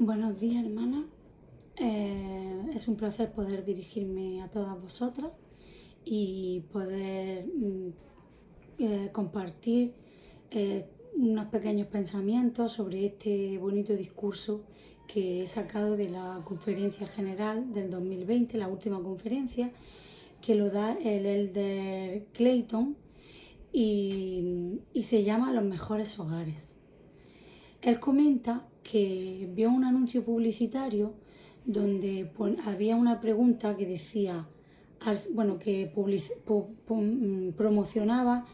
Buenos días, hermana. Es un placer poder dirigirme a todas vosotras y poder compartir unos pequeños pensamientos sobre este bonito discurso que he sacado de la Conferencia General del 2020, la última conferencia, que lo da el Elder Clayton y se llama Los mejores hogares. Él comenta que vio un anuncio publicitario donde había una pregunta que decía, que promocionaba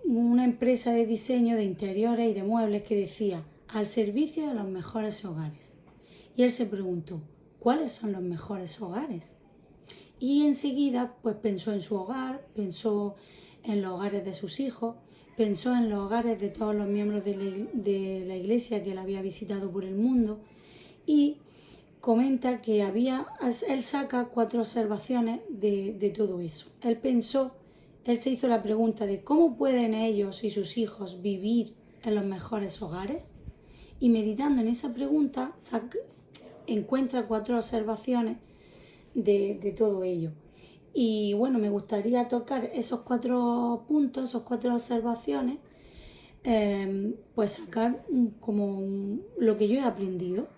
una empresa de diseño de interiores y de muebles que decía, al servicio de los mejores hogares. Y él se preguntó, ¿cuáles son los mejores hogares? Y enseguida pues pensó en su hogar, pensó en los hogares de sus hijos, pensó en los hogares de todos los miembros de la iglesia que él había visitado por el mundo y comenta que él saca 4 observaciones de todo eso. Él se hizo la pregunta de cómo pueden ellos y sus hijos vivir en los mejores hogares y meditando en esa pregunta encuentra 4 observaciones de todo ello. Y bueno, me gustaría tocar esos 4 puntos, esas 4 observaciones, pues sacar lo que yo he aprendido.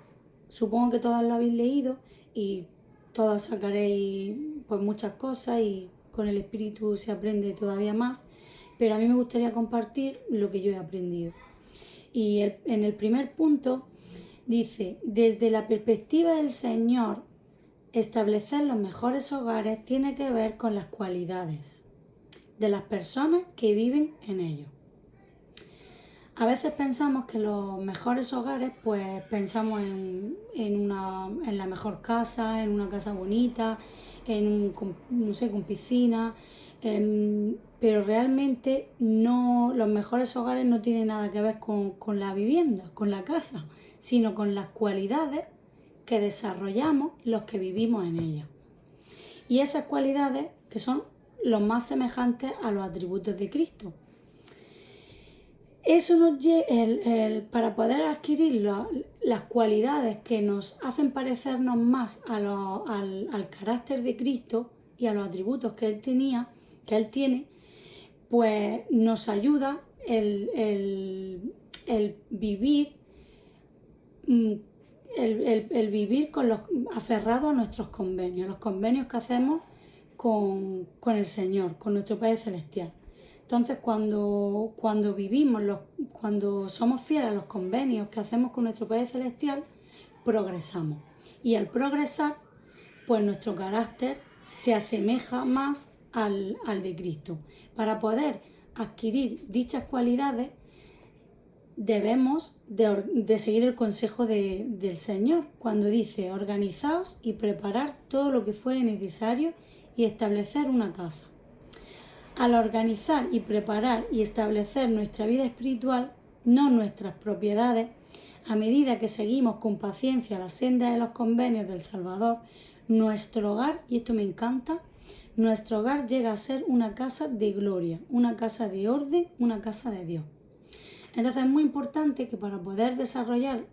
Supongo que todas lo habéis leído y todas sacaréis pues muchas cosas y con el espíritu se aprende todavía más, pero a mí me gustaría compartir lo que yo he aprendido. Y en el primer punto dice, desde la perspectiva del Señor, establecer los mejores hogares tiene que ver con las cualidades de las personas que viven en ellos. A veces pensamos que los mejores hogares, pues pensamos en la mejor casa, en una casa bonita, con piscina, pero realmente los mejores hogares no tienen nada que ver con la vivienda, con la casa, sino con las cualidades que desarrollamos los que vivimos en ella. Y esas cualidades que son los más semejantes a los atributos de Cristo. Eso nos lleva, para poder adquirir las cualidades que nos hacen parecernos más al carácter de Cristo y a los atributos que Él tiene, pues nos ayuda el vivir el vivir aferrados a nuestros convenios, los convenios que hacemos con el Señor, con nuestro Padre Celestial. Entonces, cuando somos fieles a los convenios que hacemos con nuestro Padre Celestial, progresamos. Y al progresar, pues nuestro carácter se asemeja más al de Cristo. Para poder adquirir dichas cualidades, debemos de seguir el consejo del Señor cuando dice organizaos y preparar todo lo que fuere necesario y establecer una casa. Al organizar y preparar y establecer nuestra vida espiritual, no nuestras propiedades, a medida que seguimos con paciencia la senda de los convenios del Salvador, nuestro hogar, y esto me encanta, nuestro hogar llega a ser una casa de gloria, una casa de orden, una casa de Dios. Entonces es muy importante que para poder desarrollar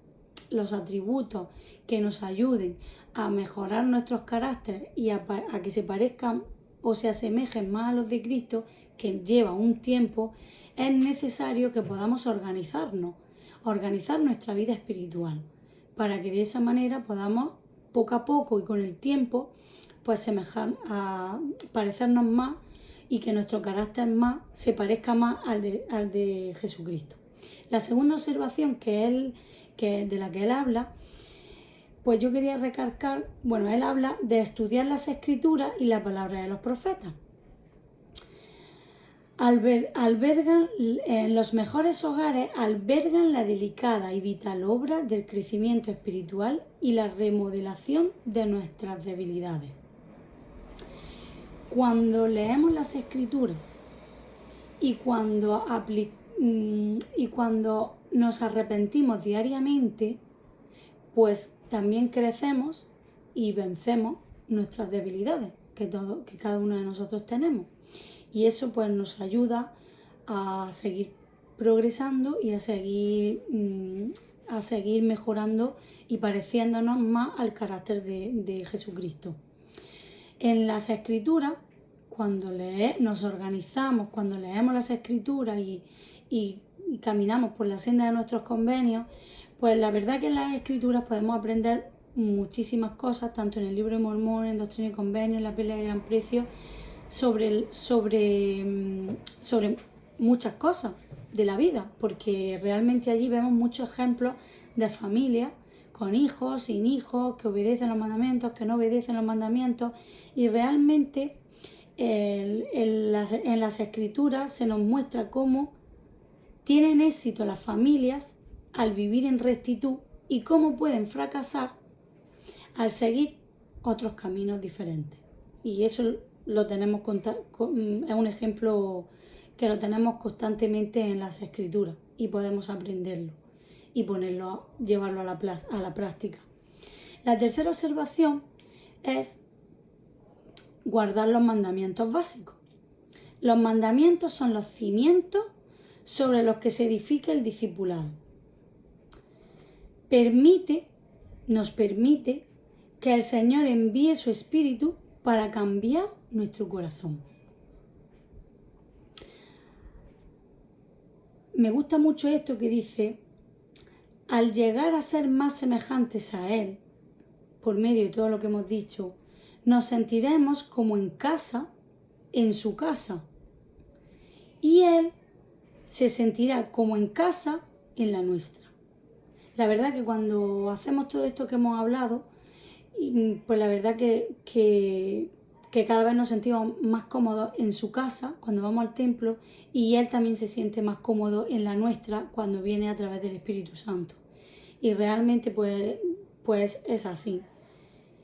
los atributos que nos ayuden a mejorar nuestros caracteres y a que se parezcan o se asemejen más a los de Cristo, que lleva un tiempo, es necesario que podamos organizar nuestra vida espiritual, para que de esa manera podamos poco a poco y con el tiempo pues parecernos más y que nuestro carácter se parezca más al de Jesucristo. La segunda observación de la que él habla, pues yo quería recalcar, él habla de estudiar las Escrituras y la palabra de los profetas. Los mejores hogares albergan la delicada y vital obra del crecimiento espiritual y la remodelación de nuestras debilidades. Cuando leemos las Escrituras y cuando nos arrepentimos diariamente, pues también crecemos y vencemos nuestras debilidades que cada uno de nosotros tenemos. Y eso pues nos ayuda a seguir progresando y a seguir a seguir mejorando y pareciéndonos más al carácter de Jesucristo. En las Escrituras, cuando nos organizamos, cuando leemos las Escrituras y caminamos por la senda de nuestros convenios, pues la verdad que en las Escrituras podemos aprender muchísimas cosas, tanto en el Libro de Mormón, en Doctrina y Convenios, en la Pelea de Gran Precio, sobre muchas cosas de la vida, porque realmente allí vemos muchos ejemplos de familias con hijos, sin hijos, que obedecen los mandamientos, que no obedecen los mandamientos, y realmente en las Escrituras se nos muestra cómo tienen éxito las familias al vivir en rectitud y cómo pueden fracasar al seguir otros caminos diferentes. Y eso lo tenemos es un ejemplo que lo tenemos constantemente en las Escrituras y podemos aprenderlo y llevarlo a la práctica. La tercera observación es guardar los mandamientos básicos. Los mandamientos son los cimientos sobre los que se edifica el discipulado. Nos permite que el Señor envíe su Espíritu para cambiar nuestro corazón. Me gusta mucho esto que dice: al llegar a ser más semejantes a Él, por medio de todo lo que hemos dicho, nos sentiremos como en casa, en su casa. Y Él se sentirá como en casa, en la nuestra. La verdad que cuando hacemos todo esto que hemos hablado, pues la verdad que cada vez nos sentimos más cómodos en su casa cuando vamos al templo, y Él también se siente más cómodo en la nuestra cuando viene a través del Espíritu Santo. Y realmente pues es así.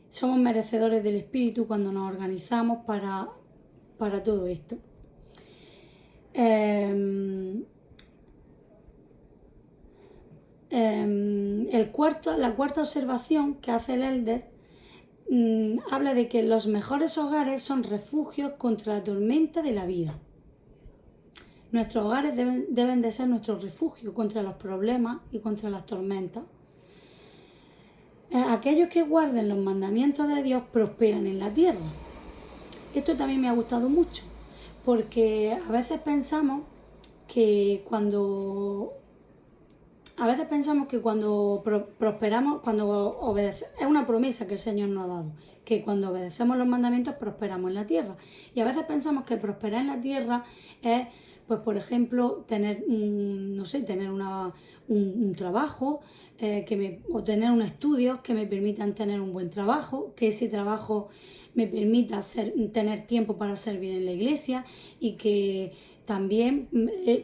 Somos merecedores del Espíritu cuando nos organizamos para todo esto. La cuarta observación que hace el Elder habla de que los mejores hogares son refugios contra la tormenta de la vida. Nuestros hogares deben de ser nuestro refugio contra los problemas y contra las tormentas. Aquellos que guarden los mandamientos de Dios prosperan en la tierra. Esto también me ha gustado mucho, porque a veces pensamos que cuando prosperamos, cuando obedecemos, es una promesa que el Señor nos ha dado, que cuando obedecemos los mandamientos prosperamos en la tierra. Y a veces pensamos que prosperar en la tierra es, pues por ejemplo, tener un trabajo, o tener unos estudios que me permitan tener un buen trabajo, que ese trabajo me permita tener tiempo para servir en la iglesia, y que también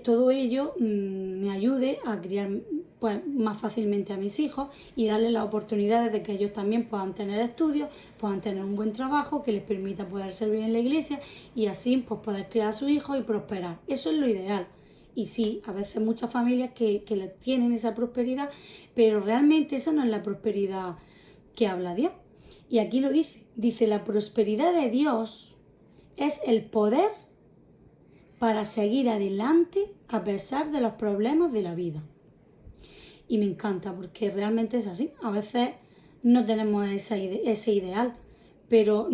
todo ello me ayude a criar pues más fácilmente a mis hijos y darles las oportunidades de que ellos también puedan tener estudios, puedan tener un buen trabajo que les permita poder servir en la iglesia, y así pues poder criar a sus hijos y prosperar. Eso es lo ideal. Y sí, a veces muchas familias que tienen esa prosperidad, pero realmente esa no es la prosperidad que habla Dios. Y aquí lo dice: la prosperidad de Dios es el poder para seguir adelante a pesar de los problemas de la vida. Y me encanta, porque realmente es así. A veces no tenemos ese ideal, pero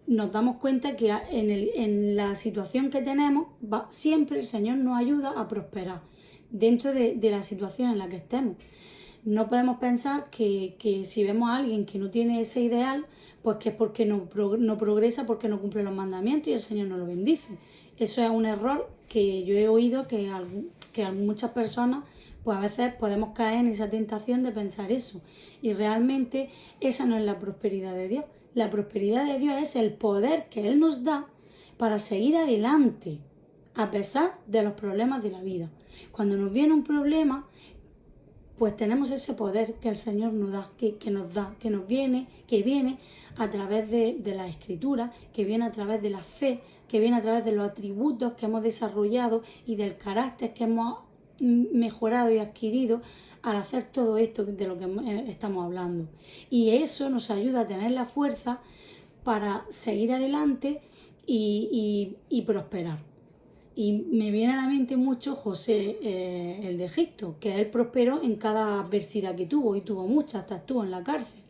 nos damos cuenta que en la situación que tenemos, siempre el Señor nos ayuda a prosperar dentro de la situación en la que estemos. No podemos pensar que si vemos a alguien que no tiene ese ideal, pues que es porque no progresa, porque no cumple los mandamientos y el Señor no lo bendice. Eso es un error que yo he oído que muchas personas, pues a veces podemos caer en esa tentación de pensar eso. Y realmente esa no es la prosperidad de Dios. La prosperidad de Dios es el poder que Él nos da para seguir adelante a pesar de los problemas de la vida. Cuando nos viene un problema, pues tenemos ese poder que el Señor nos da, que viene a través de la Escritura, que viene a través de la fe, que viene a través de los atributos que hemos desarrollado y del carácter que hemos mejorado y adquirido al hacer todo esto de lo que estamos hablando. Y eso nos ayuda a tener la fuerza para seguir adelante y prosperar. Y me viene a la mente mucho José, el de Egipto, que él prosperó en cada adversidad que tuvo, y tuvo muchas, hasta estuvo en la cárcel.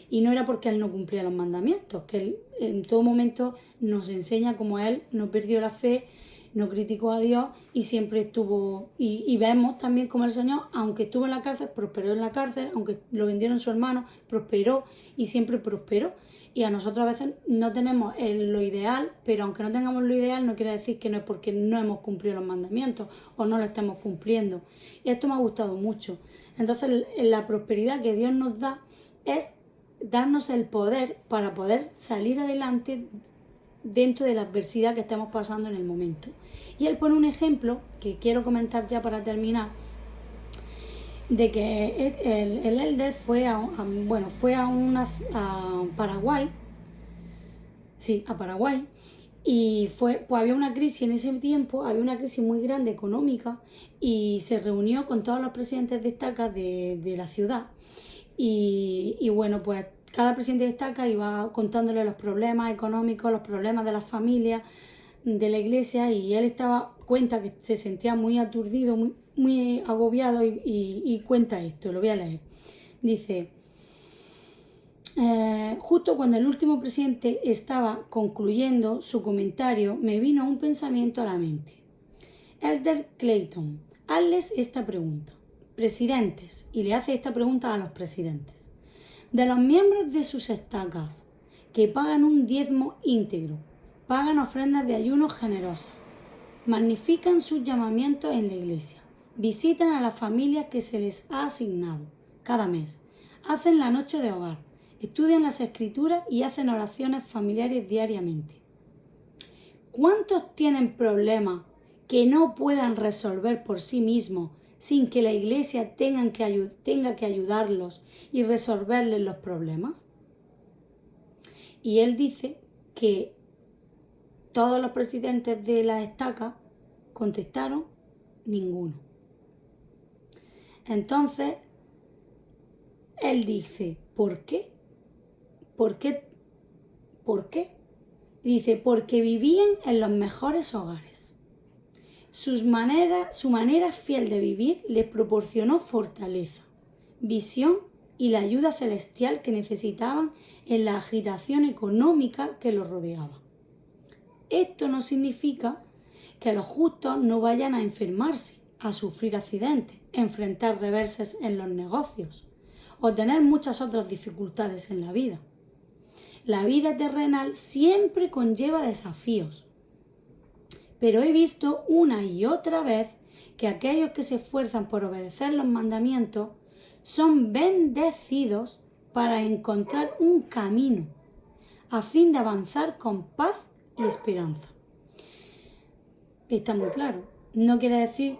Y no era porque él no cumplía los mandamientos, que él en todo momento nos enseña cómo él no perdió la fe, no criticó a Dios y siempre estuvo, y vemos también cómo el Señor, aunque estuvo en la cárcel, prosperó en la cárcel, aunque lo vendieron su hermano, prosperó y siempre prosperó. Y a nosotros a veces no tenemos lo ideal, pero aunque no tengamos lo ideal no quiere decir que no es porque no hemos cumplido los mandamientos o no lo estemos cumpliendo. Y esto me ha gustado mucho. Entonces la prosperidad que Dios nos da es darnos el poder para poder salir adelante dentro de la adversidad que estamos pasando en el momento. Y él pone un ejemplo que quiero comentar ya para terminar, de que el Elder fue a Paraguay, sí, a Paraguay, y pues había una crisis en ese tiempo, había una crisis muy grande económica, y se reunió con todos los presidentes de estacas de la ciudad, y bueno, pues cada presidente de estaca iba contándole los problemas económicos, los problemas de las familias, de la iglesia, y él cuenta que se sentía muy aturdido, muy agobiado, y cuenta esto, lo voy a leer. Dice, justo cuando el último presidente estaba concluyendo su comentario, me vino un pensamiento a la mente. Elder Clayton, hazles esta pregunta. Presidentes, y le hace esta pregunta a los presidentes. De los miembros de sus estacas que pagan un diezmo íntegro, pagan ofrendas de ayuno generosas, magnifican sus llamamientos en la iglesia, visitan a las familias que se les ha asignado cada mes, hacen la noche de hogar, estudian las escrituras y hacen oraciones familiares diariamente. ¿Cuántos tienen problemas que no puedan resolver por sí mismos sin que la iglesia tenga que ayudarlos y resolverles los problemas? Y él dice que todos los presidentes de la estaca contestaron ninguno. Entonces, él dice, ¿por qué? ¿Por qué? ¿Por qué? Dice, porque vivían en los mejores hogares. Su manera fiel de vivir les proporcionó fortaleza, visión y la ayuda celestial que necesitaban en la agitación económica que los rodeaba. Esto no significa que los justos no vayan a enfermarse, a sufrir accidentes, enfrentar reveses en los negocios o tener muchas otras dificultades en la vida. La vida terrenal siempre conlleva desafíos, pero he visto una y otra vez que aquellos que se esfuerzan por obedecer los mandamientos son bendecidos para encontrar un camino a fin de avanzar con paz y esperanza. Está muy claro. No quiere decir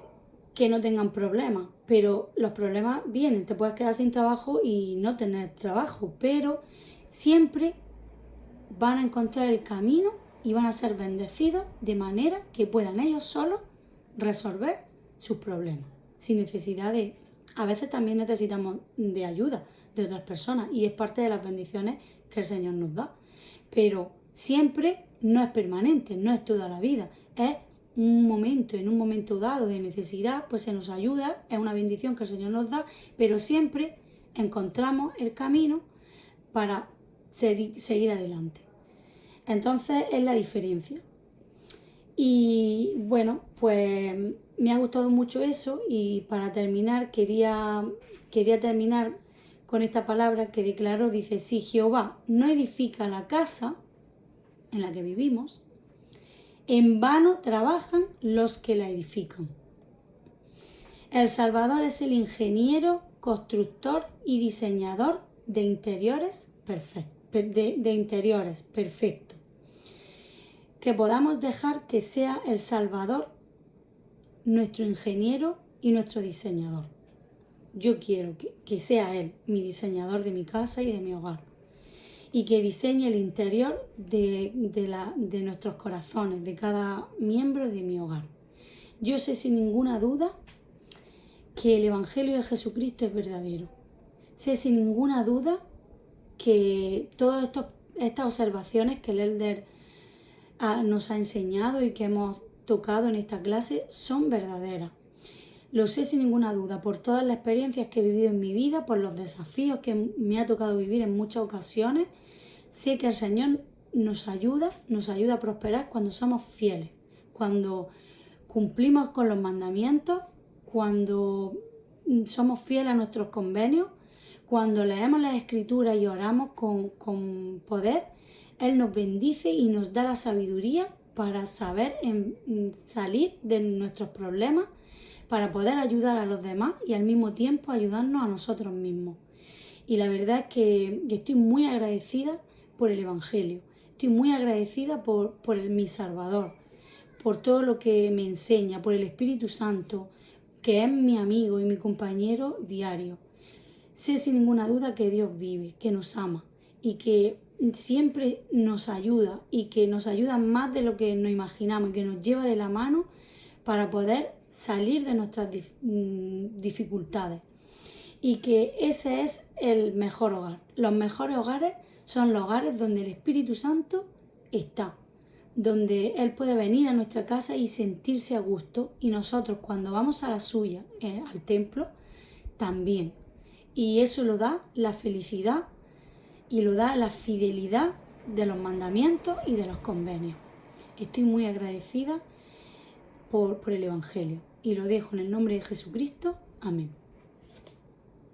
que no tengan problemas, pero los problemas vienen. Te puedes quedar sin trabajo y no tener trabajo, pero siempre van a encontrar el camino y van a ser bendecidos de manera que puedan ellos solos resolver sus problemas, sin necesidad de... A veces también necesitamos de ayuda de otras personas y es parte de las bendiciones que el Señor nos da, pero siempre no es permanente, no es toda la vida, es un momento, en un momento dado de necesidad, pues se nos ayuda, es una bendición que el Señor nos da, pero siempre encontramos el camino para seguir adelante. Entonces es la diferencia. Y bueno, pues me ha gustado mucho eso, y para terminar quería terminar con esta palabra que declaró. Dice, si Jehová no edifica la casa en la que vivimos, en vano trabajan los que la edifican. El Salvador es el ingeniero, constructor y diseñador de interiores perfecto. Que podamos dejar que sea el Salvador nuestro ingeniero y nuestro diseñador. Yo quiero que sea Él mi diseñador de mi casa y de mi hogar, y que diseñe el interior de nuestros corazones, de cada miembro de mi hogar. Yo sé sin ninguna duda que el Evangelio de Jesucristo es verdadero. Sé sin ninguna duda que todas estas observaciones que el Elder nos ha enseñado y que hemos tocado en esta clase son verdaderas. Lo sé sin ninguna duda, por todas las experiencias que he vivido en mi vida, por los desafíos que me ha tocado vivir en muchas ocasiones. Sé que el Señor nos ayuda a prosperar cuando somos fieles, cuando cumplimos con los mandamientos, cuando somos fieles a nuestros convenios, cuando leemos las Escrituras y oramos con poder. Él nos bendice y nos da la sabiduría para saber salir de nuestros problemas, para poder ayudar a los demás y al mismo tiempo ayudarnos a nosotros mismos. Y la verdad es que estoy muy agradecida por el Evangelio, estoy muy agradecida por mi Salvador, por todo lo que me enseña, por el Espíritu Santo, que es mi amigo y mi compañero diario. Sé sin ninguna duda que Dios vive, que nos ama y que siempre nos ayuda y que nos ayuda más de lo que nos imaginamos y que nos lleva de la mano para poder salir de nuestras dificultades. Y que ese es el mejor hogar. Los mejores hogares son los hogares donde el Espíritu Santo está, donde Él puede venir a nuestra casa y sentirse a gusto, y nosotros cuando vamos a la suya, al templo, también. Y eso lo da la felicidad y lo da la fidelidad de los mandamientos y de los convenios. Estoy muy agradecida por el Evangelio y lo dejo en el nombre de Jesucristo. Amén.